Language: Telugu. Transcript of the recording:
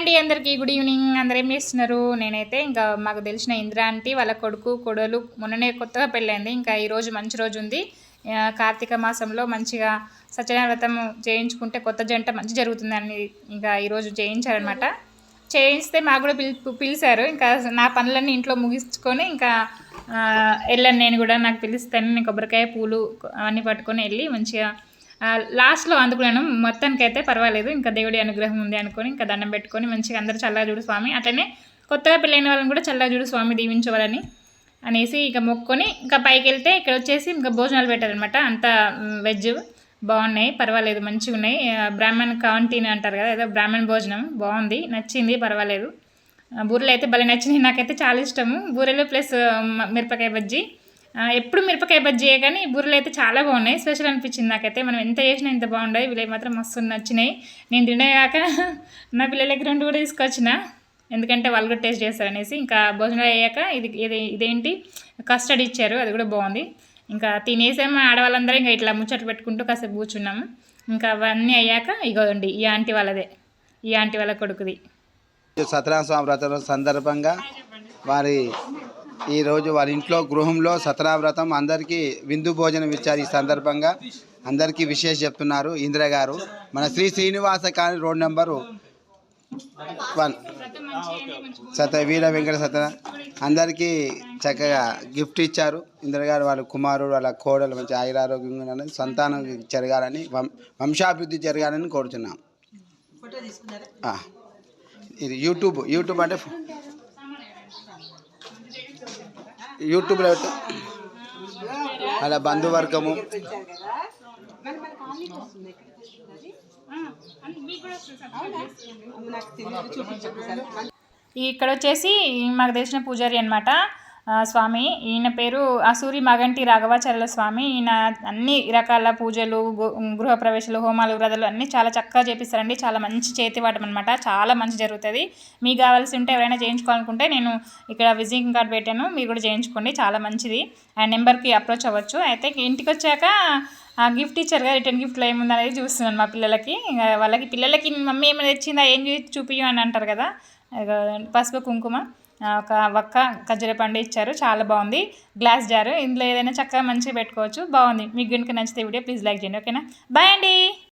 అండి అందరికీ గుడ్ ఈవినింగ్. అందరూ ఏం చేస్తున్నారు? నేనైతే ఇంకా మాకు తెలిసిన ఇంద్ర ఆంటీ వాళ్ళ కొడుకు కోడలు మొన్ననే కొత్తగా పెళ్ళైంది. ఇంకా ఈరోజు మంచి రోజు ఉంది. కార్తీక మాసంలో మంచిగా సత్యనారాయణ వ్రతం చేయించుకుంటే కొత్త జంట మంచి జరుగుతుందని ఇంకా ఈరోజు చేయించారనమాట. చేయిస్తే మాకు కూడా పిలిచారు. ఇంకా నా పనులన్నీ ఇంట్లో ముగించుకొని ఇంకా వెళ్ళాను. నేను కూడా నాకు పిలిస్తాను. నేను కొబ్బరికాయ పూలు అవన్నీ పట్టుకొని వెళ్ళి మంచిగా లాస్ట్లో అందుకున్నాను. మొత్తానికైతే పర్వాలేదు, ఇంకా దేవుడి అనుగ్రహం ఉంది అనుకొని ఇంకా దండం పెట్టుకొని మంచిగా అందరూ చల్లగా చూడు స్వామి, అట్లనే కొత్తగా పెళ్ళైన వాళ్ళని కూడా చల్లగా చూడు స్వామి దీవించవాలని అనేసి ఇక మొక్కుకొని ఇంకా పైకి వెళ్తే ఇక్కడ వచ్చేసి ఇంకా భోజనాలు పెట్టారనమాట. అంతా వెజ్ బాగున్నాయి, పర్వాలేదు, మంచిగా ఉన్నాయి. బ్రాహ్మణ్ కాంటీన్ అంటారు కదా, ఏదో బ్రాహ్మణ్ భోజనం బాగుంది, నచ్చింది, పర్వాలేదు. బూరెలు అయితే భలే నచ్చినాయి, నాకైతే చాలా ఇష్టము బూరెలు ప్లస్ మిరపకాయ బజ్జీ. ఎప్పుడు మిరపకాయ బజ్జీయే కానీ బూరెలు అయితే చాలా బాగున్నాయి, స్పెషల్ అనిపించింది నాకైతే. మనం ఎంత చేసినా ఇంత బాగుండదు, వీళ్ళకి మాత్రం మస్తు నచ్చినాయి. నేను తినేగాక నా పిల్లలకి 2 కూడా తీసుకొచ్చిన, ఎందుకంటే వాళ్ళు కూడా టేస్ట్ చేస్తారనేసి. ఇంకా భోజనాలు అయ్యాక ఇదేంటి కస్టర్డ్ ఇచ్చారు, అది కూడా బాగుంది. ఇంకా తినేసాము ఆడవాళ్ళందరూ ఇంకా ఇట్లా ముచ్చట్లు పెట్టుకుంటూ కాసేపు కూర్చున్నాము. ఇంకా అవన్నీ అయ్యాక ఇగోండి ఈ ఆంటీ వాళ్ళదే, ఈ ఆంటీ వాళ్ళ కొడుకుది. సత్యనారాయణ స్వామి వ్రతం సందర్భంగా ఈరోజు వారి ఇంట్లో గృహంలో సత్యనారాయణ వ్రతం అందరికీ విందు భోజనం ఇచ్చారు. ఈ సందర్భంగా అందరికీ విశేష చెప్తున్నారు ఇందిర గారు. మన Srinivasa colony road number 1 Veera Venkata అందరికీ చక్కగా గిఫ్ట్ ఇచ్చారు. ఇందిర గారు వాళ్ళ కుమారుడు వాళ్ళ కోడలు మంచి ఆయురారోగ్యంగా సంతానం జరగాలని, వంశాభివృద్ధి జరగాలని కోరుతున్నాం. ఇది యూట్యూబ్ అంటే యూట్యూబ్లో అలా బంధువర్గము ఇక్కడ వచ్చేసి మాకు తెలిసిన పూజారి అనమాట స్వామి. ఈయన పేరు అసూరి మగంటి రాఘవాచార్యుల స్వామి. ఈయన అన్ని రకాల పూజలు, గృహప్రవేశాలు, హోమాలు, వ్రతాలు అన్నీ చాలా చక్కగా చేపిస్తారండి. చాలా మంచి చేతివాటం అనమాట, చాలా మంచి జరుగుతుంది. మీకు కావాల్సి ఉంటే ఎవరైనా చేయించుకోవాలనుకుంటే నేను ఇక్కడ విజిటింగ్ కార్డ్ పెట్టాను, మీరు కూడా చేయించుకోండి, చాలా మంచిది. ఆ నెంబర్కి అప్రోచ్ అవ్వచ్చు. అయితే ఇంటికి వచ్చాక గిఫ్ట్ ఇచ్చారు కదా, రిటర్న్ గిఫ్ట్లో ఏముంది అనేది చూస్తున్నాను మా పిల్లలకి. పిల్లలకి మమ్మీ ఏమైనా తెచ్చిందా, ఏం చూపియ్యం అని అంటారు కదా. పసుపు కుంకుమ, ఒక వక్క, ఖర్జూర పండు ఇచ్చారు, చాలా బాగుంది. గ్లాస్ జారు, ఇందులో ఏదైనా చక్కగా మంచిగా పెట్టుకోవచ్చు, బాగుంది. మీకు కనుక నచ్చితే వీడియో ప్లీజ్ లైక్ చేయండి, ఓకేనా? బాయ్ అండి.